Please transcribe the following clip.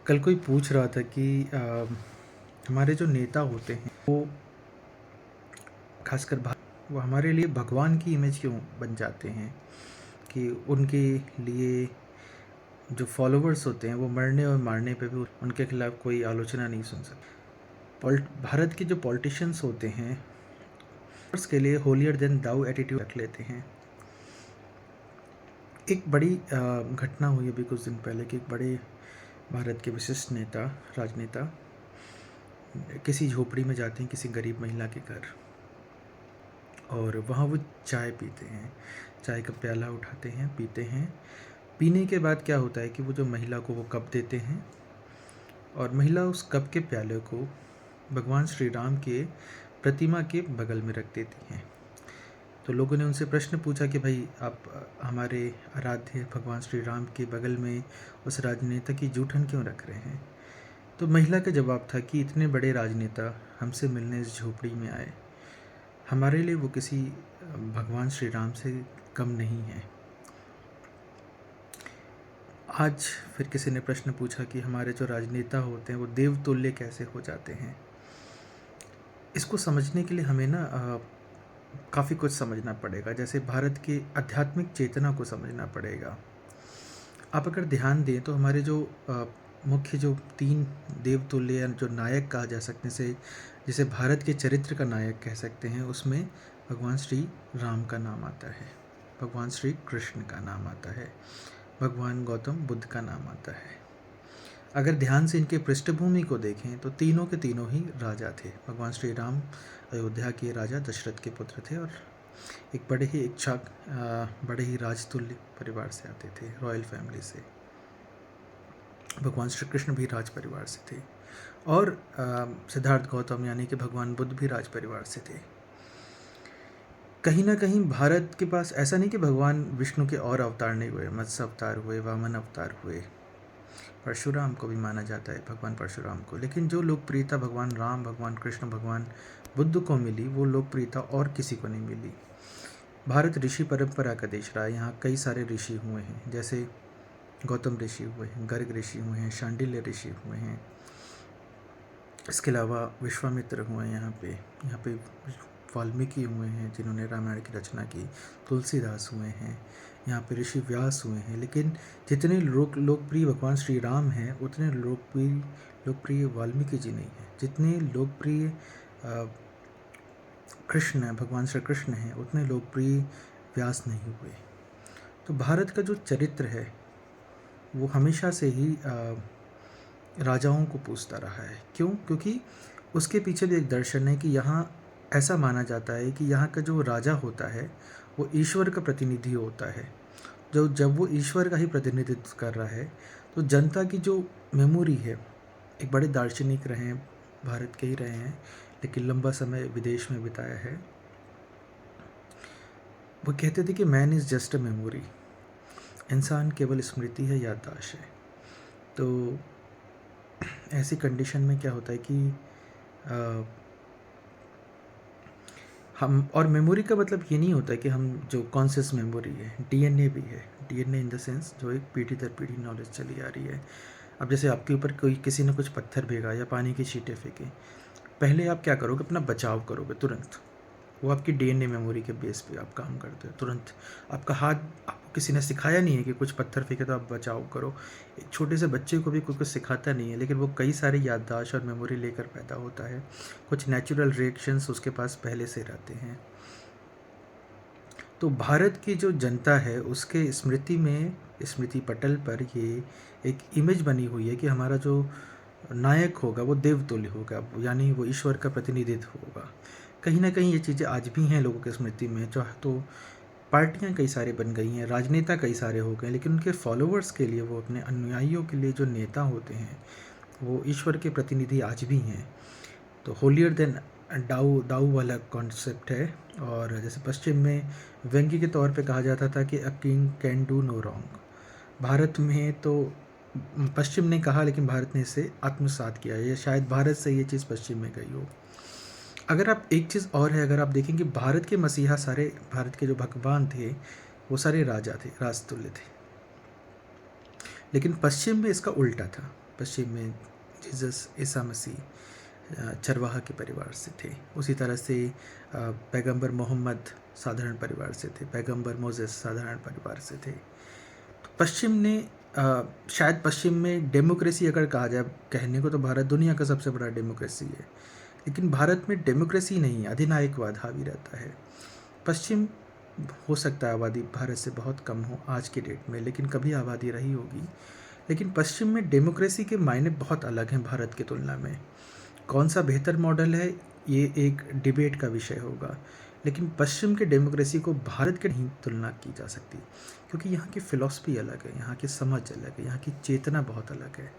कल कोई पूछ रहा था कि हमारे जो नेता होते हैं वो खासकर वो हमारे लिए भगवान की इमेज क्यों बन जाते हैं कि उनके लिए जो फॉलोअर्स होते हैं वो मरने और मारने पे भी उनके खिलाफ कोई आलोचना नहीं सुन सकते। भारत के जो पॉलिटिशियंस होते हैं उसके लिए होलियर देन दाऊ एटीट्यूड रख लेते हैं। एक बड़ी घटना हुई अभी कुछ दिन पहले कि एक बड़े भारत के विशिष्ट नेता राजनेता किसी झोपड़ी में जाते हैं, किसी गरीब महिला के घर, और वहाँ वो चाय पीते हैं। चाय का प्याला उठाते हैं, पीते हैं। पीने के बाद क्या होता है कि वो जो महिला को वो कप देते हैं और महिला उस कप के प्याले को भगवान श्री राम के प्रतिमा के बगल में रख देती हैं। तो लोगों ने उनसे प्रश्न पूछा कि भाई आप हमारे आराध्य भगवान श्री राम के बगल में उस राजनेता की जूठन क्यों रख रहे हैं। तो महिला का जवाब था कि इतने बड़े राजनेता हमसे मिलने इस झोपड़ी में आए, हमारे लिए वो किसी भगवान श्री राम से कम नहीं है। आज फिर किसी ने प्रश्न पूछा कि हमारे जो राजनेता होते हैं वो देवतुल्य कैसे हो जाते हैं। इसको समझने के लिए हमें ना काफ़ी कुछ समझना पड़ेगा। जैसे भारत की आध्यात्मिक चेतना को समझना पड़ेगा। आप अगर ध्यान दें तो हमारे जो मुख्य जो 3 देवतुल्य या जो नायक कहा जा सकते हैं, जिसे भारत के चरित्र का नायक कह सकते हैं, उसमें भगवान श्री राम का नाम आता है, भगवान श्री कृष्ण का नाम आता है, भगवान गौतम बुद्ध का नाम आता है। अगर ध्यान से इनके पृष्ठभूमि को देखें तो तीनों के तीनों ही राजा थे। भगवान श्री राम अयोध्या के राजा दशरथ के पुत्र थे और एक बड़े ही राजतुल्य परिवार से आते थे, रॉयल फैमिली से। भगवान श्री कृष्ण भी राज परिवार से थे और सिद्धार्थ गौतम यानी कि भगवान बुद्ध भी राज परिवार से थे। कहीं ना कहीं भारत के पास ऐसा नहीं कि भगवान विष्णु के और अवतार नहीं हुए, मत्स्य अवतार हुए, वामन अवतार हुए, परशुराम को भी माना जाता है, भगवान परशुराम को। लेकिन जो लोकप्रियता भगवान राम, भगवान कृष्ण, भगवान बुद्ध को मिली वो लोकप्रियता और किसी को नहीं मिली। भारत ऋषि परंपरा का देश रहा है। यहाँ कई सारे ऋषि हुए हैं, जैसे गौतम ऋषि हुए हैं, गर्ग ऋषि हुए हैं, शांडिल्य ऋषि हुए हैं। इसके अलावा विश्वामित्र हुए हैं, यहाँ पे वाल्मीकि हुए हैं जिन्होंने रामायण की रचना की, तुलसीदास हुए हैं, यहाँ पे ऋषि व्यास हुए हैं। लेकिन जितने लोकप्रिय भगवान श्री राम हैं उतने लोकप्रिय वाल्मीकि जी नहीं हैं। जितने लोकप्रिय भगवान श्री कृष्ण हैं उतने लोकप्रिय व्यास नहीं हुए। तो भारत का जो चरित्र है वो हमेशा से ही राजाओं को पूछता रहा है। क्यों? क्योंकि उसके पीछे भी एक दर्शन है कि यहाँ ऐसा माना जाता है कि यहाँ का जो राजा होता है वो ईश्वर का प्रतिनिधि होता है। जब वो ईश्वर का ही प्रतिनिधित्व कर रहा है तो जनता की जो मेमोरी है, एक बड़े दार्शनिक रहे हैं, भारत के ही रहे हैं लेकिन लंबा समय विदेश में बिताया है, वो कहते थे कि man is just a memory, इंसान केवल स्मृति है, याददाश्त है। तो ऐसी कंडीशन में क्या होता है कि हम, और मेमोरी का मतलब ये नहीं होता कि हम जो कॉन्शियस मेमोरी है, डीएनए भी है। डीएनए इन द सेंस जो एक पीढ़ी दर पीढ़ी नॉलेज चली आ रही है। अब जैसे आपके ऊपर किसी ने कुछ पत्थर फेंका या पानी की छींटे फेंके, पहले आप क्या करोगे? अपना बचाव करोगे तुरंत। वो आपकी डीएनए मेमोरी के बेस पे आप काम करते हो तुरंत। आपका हाथ, आपको किसी ने सिखाया नहीं है कि कुछ पत्थर फेंके तो आप बचाव करो। एक छोटे से बच्चे को भी कोई कुछ सिखाता नहीं है, लेकिन वो कई सारी याददाश्त और मेमोरी लेकर पैदा होता है। कुछ नेचुरल रिएक्शंस उसके पास पहले से रहते हैं। तो भारत की जो जनता है उसके स्मृति पटल पर ये एक इमेज बनी हुई है कि हमारा जो नायक होगा वो देवतुल्य होगा, यानी वो ईश्वर का प्रतिनिधित्व होगा। कहीं ना कहीं ये चीज़ें आज भी हैं लोगों की स्मृति में। चाहे तो पार्टियां कई सारे बन गई हैं, राजनेता कई सारे हो गए, लेकिन उनके फॉलोअर्स के लिए, वो अपने अनुयायियों के लिए जो नेता होते हैं वो ईश्वर के प्रतिनिधि आज भी हैं। तो होलियर देन दाऊ वाला कॉन्सेप्ट है। और जैसे पश्चिम में व्यंग्य के तौर पे कहा जाता था कि a king can do no wrong. Bharat में तो पश्चिम ने कहा, लेकिन भारत ने इसे आत्मसात किया है। शायद भारत से ये चीज़ पश्चिम में गई हो। अगर आप एक चीज़ और है, अगर आप देखेंगे भारत के मसीहा, सारे भारत के जो भगवान थे वो सारे राजा थे, राजतुल्य थे। लेकिन पश्चिम में इसका उल्टा था। पश्चिम में जीसस ईसा मसीह चरवाहा के परिवार से थे। उसी तरह से पैगंबर मोहम्मद साधारण परिवार से थे, पैगंबर मोसेस साधारण परिवार से थे। तो पश्चिम ने शायद पश्चिम में डेमोक्रेसी अगर कहा जाए कहने को, तो भारत दुनिया का सबसे बड़ा डेमोक्रेसी है, लेकिन भारत में डेमोक्रेसी नहीं, अधिनायकवाद हावी रहता है। पश्चिम हो सकता है आबादी भारत से बहुत कम हो आज के डेट में, लेकिन कभी आबादी रही होगी। लेकिन पश्चिम में डेमोक्रेसी के मायने बहुत अलग हैं भारत की तुलना में। कौन सा बेहतर मॉडल है, ये एक डिबेट का विषय होगा, लेकिन पश्चिम के डेमोक्रेसी को भारत के नहीं तुलना की जा सकती, क्योंकि यहाँ की फ़िलॉसफी अलग है, यहाँ की समझ अलग है, यहाँ की चेतना बहुत अलग है।